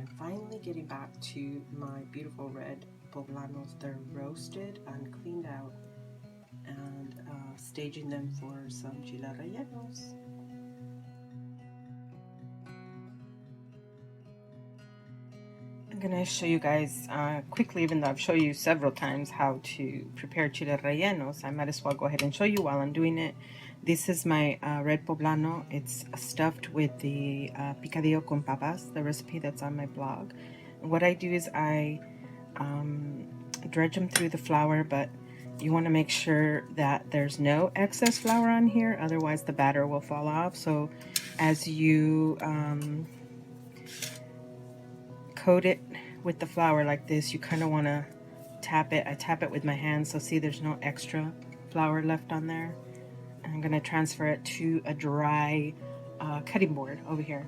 I'm finally getting back to my beautiful red poblanos. They're roasted and cleaned out, and staging them for some chile rellenos. I'm gonna show you guys quickly, even though I've shown you several times how to prepare chile rellenos. I might as well go ahead and show you while I'm doing it. This is my red poblano. It's stuffed with the picadillo con papas, the recipe that's on my blog. And what I do is I dredge them through the flour, but you want to make sure that there's no excess flour on here, otherwise the batter will fall off. So as you coat it with the flour like this, you kind of want to tap it. I tap it with my hand, so see there's no extra flour left on there. And I'm going to transfer it to a dry cutting board over here.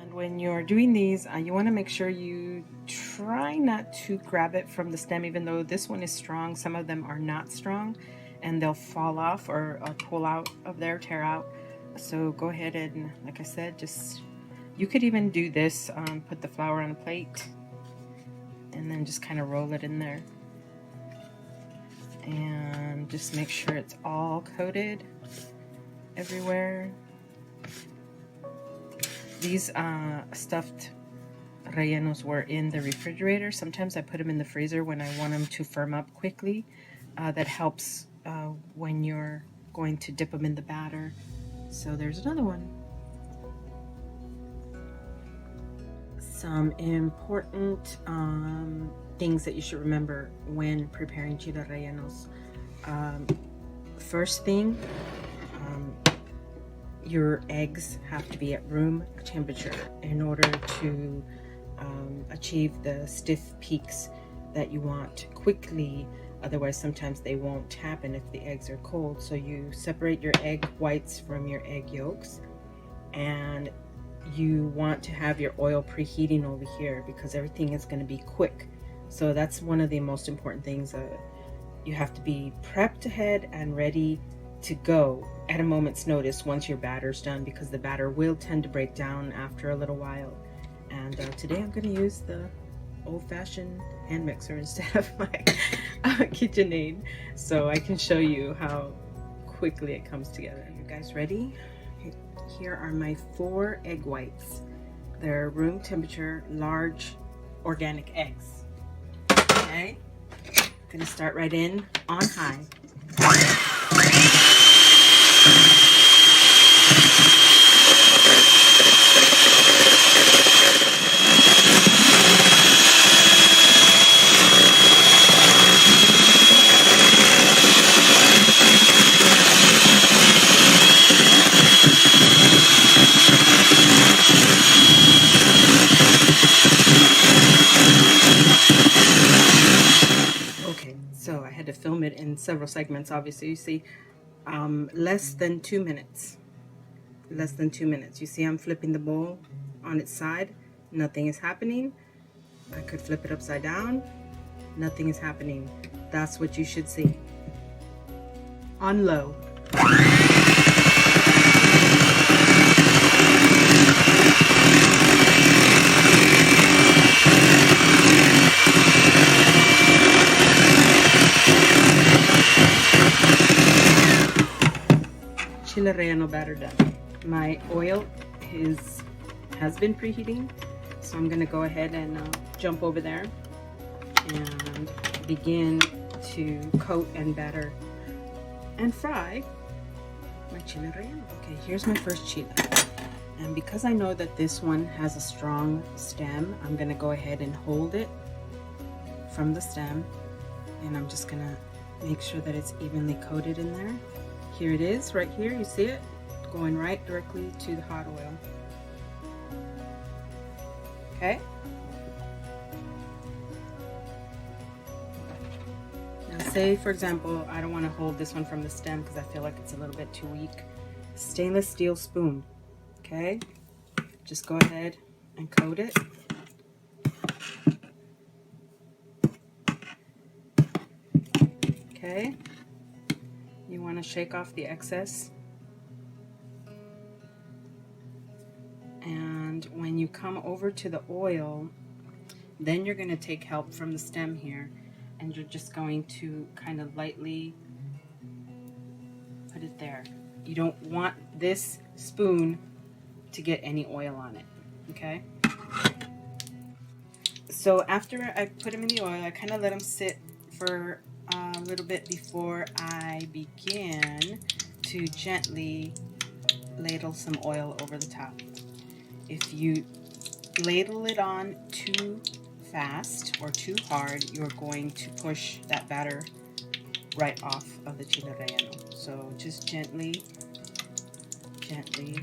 And when you're doing these, you want to make sure you try not to grab it from the stem, even though this one is strong. Some of them are not strong and they'll fall off or pull out of there, tear out. So go ahead and, like I said, just, you could even do this, put the flour on a plate and then just kind of roll it in there. And just make sure it's all coated everywhere. These stuffed rellenos were in the refrigerator. Sometimes I put them in the freezer when I want them to firm up quickly. That helps when you're going to dip them in the batter. So there's another one. Some important things that you should remember when preparing chile rellenos. First thing, your eggs have to be at room temperature in order to achieve the stiff peaks that you want quickly. Otherwise, sometimes they won't happen if the eggs are cold. So you separate your egg whites from your egg yolks, and you want to have your oil preheating over here because everything is going to be quick. So that's one of the most important things. You have to be prepped ahead and ready to go at a moment's notice once your batter's done, because the batter will tend to break down after a little while. And today I'm going to use the old-fashioned hand mixer instead of my KitchenAid, so I can show you how quickly it comes together. Are you guys ready? Here are my 4 egg whites. They're room temperature, large organic eggs. Okay, I'm gonna start right in on high. So I had to film it in several segments, obviously. You see, less than 2 minutes. Less than 2 minutes. You see I'm flipping the bowl on its side. Nothing is happening. I could flip it upside down. Nothing is happening. That's what you should see. On low. Chile relleno batter done. My oil has been preheating, so I'm gonna go ahead and jump over there and begin to coat and batter and fry my chile relleno. Okay, here's my first chile, and because I know that this one has a strong stem, I'm gonna go ahead and hold it from the stem, and I'm just gonna make sure that it's evenly coated in there. Here it is, right here, you see it? Going right directly to the hot oil. Okay? Now say, for example, I don't want to hold this one from the stem because I feel like it's a little bit too weak. Stainless steel spoon, okay? Just go ahead and coat it. Okay? You want to shake off the excess. And when you come over to the oil, then you're going to take help from the stem here, and you're just going to kind of lightly put it there. You don't want this spoon to get any oil on it, okay? So after I put them in the oil, I kind of let them sit for a little bit before I begin to gently ladle some oil over the top. If you ladle it on too fast or too hard, you're going to push that batter right off of the chile relleno. So just gently, gently.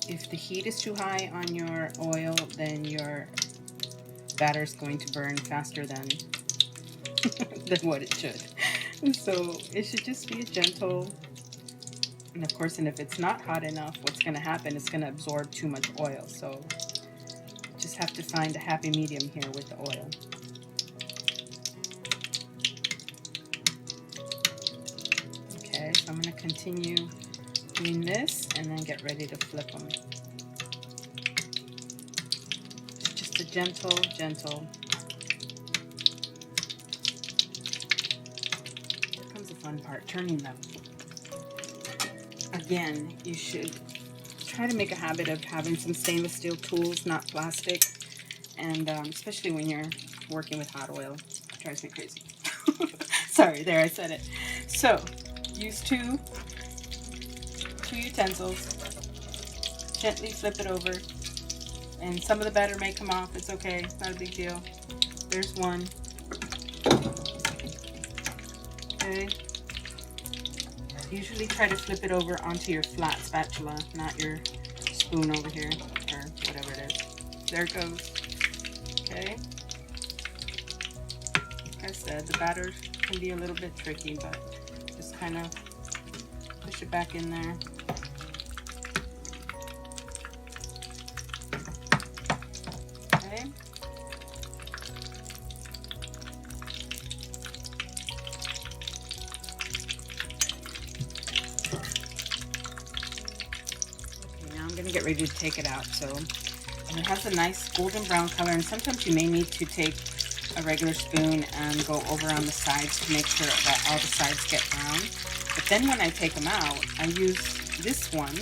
If the heat is too high on your oil, then your batter is going to burn faster than what it should. So it should just be a gentle, and of course, and if it's not hot enough, what's going to happen is going to absorb too much oil. So just have to find a happy medium here with the oil. Okay, so I'm going to continue doing this and then get ready to flip them. Just a gentle, gentle. Here comes the fun part, turning them. Again, you should try to make a habit of having some stainless steel tools, not plastic, and especially when you're working with hot oil. It drives me crazy. Sorry, there, I said it. So, use two utensils, gently flip it over, and some of the batter may come off. It's okay, it's not a big deal. There's one. Okay. Usually try to flip it over onto your flat spatula, not your spoon over here, or whatever it is. There it goes. Okay. Like I said, the batter can be a little bit tricky, but just kind of push it back in there. Okay. Now I'm going to get ready to take it out. So it has a nice golden brown color, and sometimes you may need to take a regular spoon and go over on the sides to make sure that all the sides get brown. But then when I take them out, I use this one,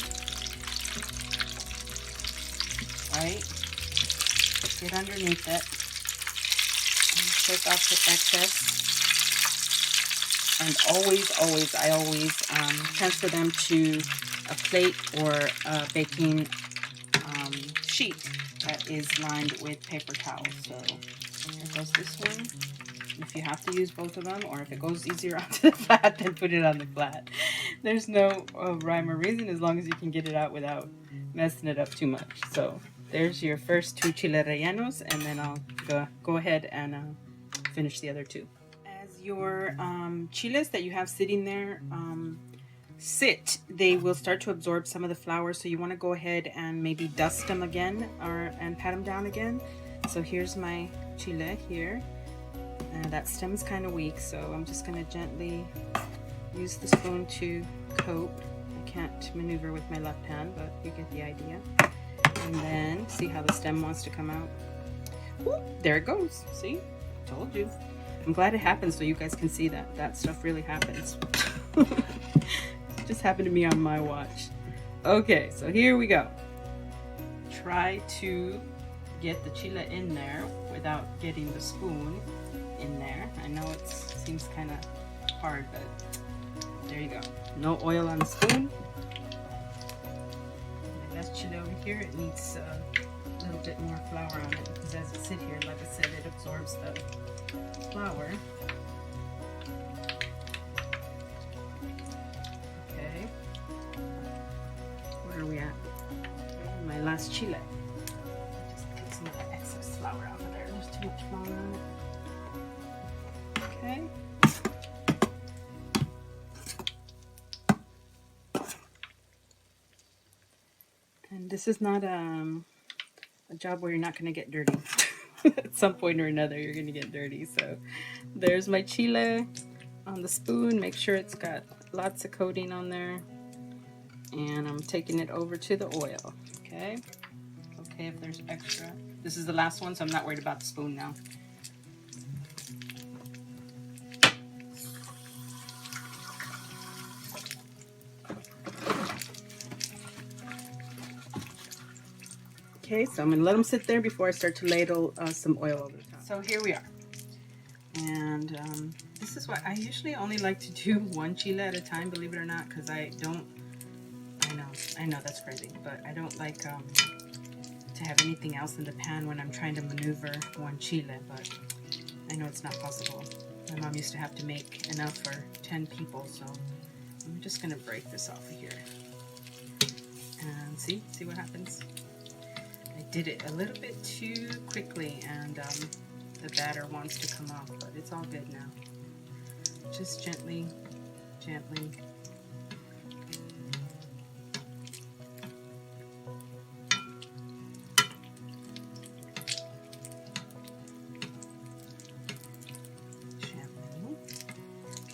right? Get underneath it and take off the excess. And I always transfer them to a plate or a baking sheet that is lined with paper towels. So there goes this one. If you have to use both of them, or if it goes easier onto the flat, then put it on the flat. There's no rhyme or reason, as long as you can get it out without messing it up too much. So there's your first two chile rellenos, and then I'll go ahead and finish the other two. As your chiles that you have sitting there they will start to absorb some of the flour, so you want to go ahead and maybe dust them again and pat them down again. So here's my chile here. That stem is kind of weak, so I'm just going to gently use the spoon to coat. I can't maneuver with my left hand, but you get the idea. And then see how the stem wants to come out. Whoop, there it goes. See? Told you. I'm glad it happened so you guys can see that that stuff really happens. Just happened to me on my watch. Okay, so here we go. Try to get the chile in there without getting the spoon in there. I know it seems kind of hard, but there you go. No oil on the spoon. The last chile over here, it needs a little bit more flour on it, because as it sits here, like I said, it absorbs the flour. Okay, where are we at? My last chile. Just get some of the excess flour out of there. There's too much flour on it. Okay. And this is not a job where you're not going to get dirty. At some point or another, you're going to get dirty. So there's my chile on the spoon. Make sure it's got lots of coating on there. And I'm taking it over to the oil. Okay. Okay, if there's extra. This is the last one, so I'm not worried about the spoon now. Okay, so I'm going to let them sit there before I start to ladle some oil over the top. So here we are. And this is what I usually only like to do one chile at a time, believe it or not, because I know that's crazy, but I don't like to have anything else in the pan when I'm trying to maneuver one chile, but I know it's not possible. My mom used to have to make enough for 10 people, so I'm just going to break this off of here. And see what happens? I did it a little bit too quickly, and the batter wants to come off, but it's all good now. Just gently.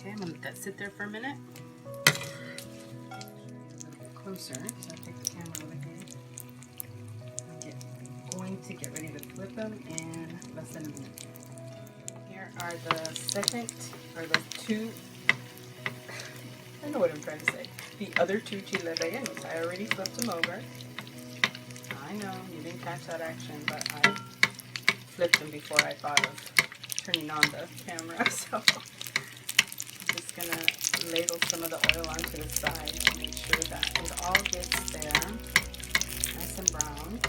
Okay, I'm gonna let that sit there for a minute. A little bit closer, so I'll take the camera over here. I'm going to get ready to flip them in less than a minute. Here are the second, or the two, I know what I'm trying to say, the other two chile rellenos. I already flipped them over. I know, you didn't catch that action, but I flipped them before I thought of turning on the camera, so I'm just going to ladle some of the oil onto the side to make sure that it all gets there, nice and brown.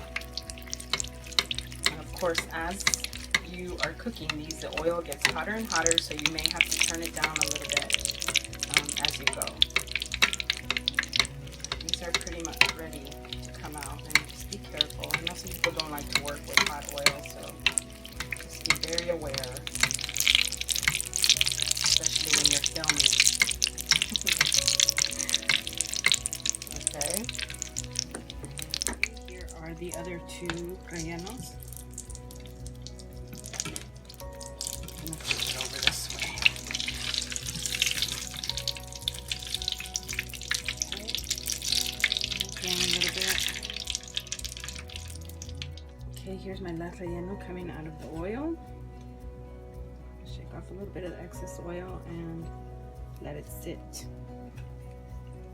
And of course, as you are cooking these, the oil gets hotter and hotter, so you may have to turn it down a little bit as you go. These are pretty much ready to come out, and just be careful. I know some people don't like to work with hot oil, so just be very aware, especially when you're filming. Okay. Here are the other two rellenos. I'm going to flip it over this way. Okay, a little bit. Okay, here's my last relleno coming out of the oil. Shake off a little bit of the excess oil and let it sit.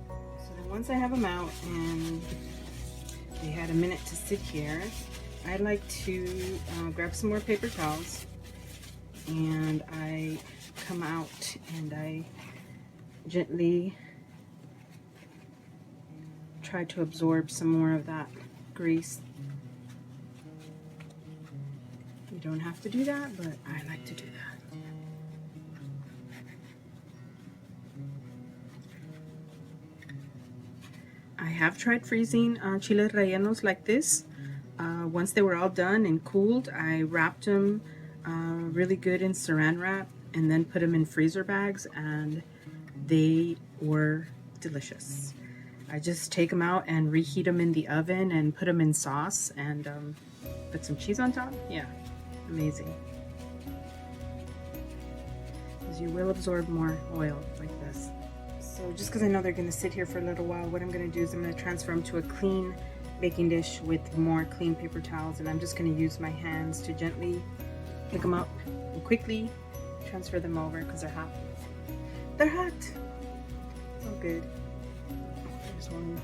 So then once I have them out and they had a minute to sit here, I like to grab some more paper towels, and I come out and I gently try to absorb some more of that grease. You don't have to do that, but I like to do that. I have tried freezing chile rellenos like this. Once they were all done and cooled, I wrapped them really good in saran wrap and then put them in freezer bags, and they were delicious. I just take them out and reheat them in the oven and put them in sauce and put some cheese on top. Yeah, amazing. Because you will absorb more oil like this. So just because I know they're going to sit here for a little while, what I'm going to do is I'm going to transfer them to a clean baking dish with more clean paper towels, and I'm just going to use my hands to gently pick them up and quickly transfer them over because they're hot. They're hot! So good. There's one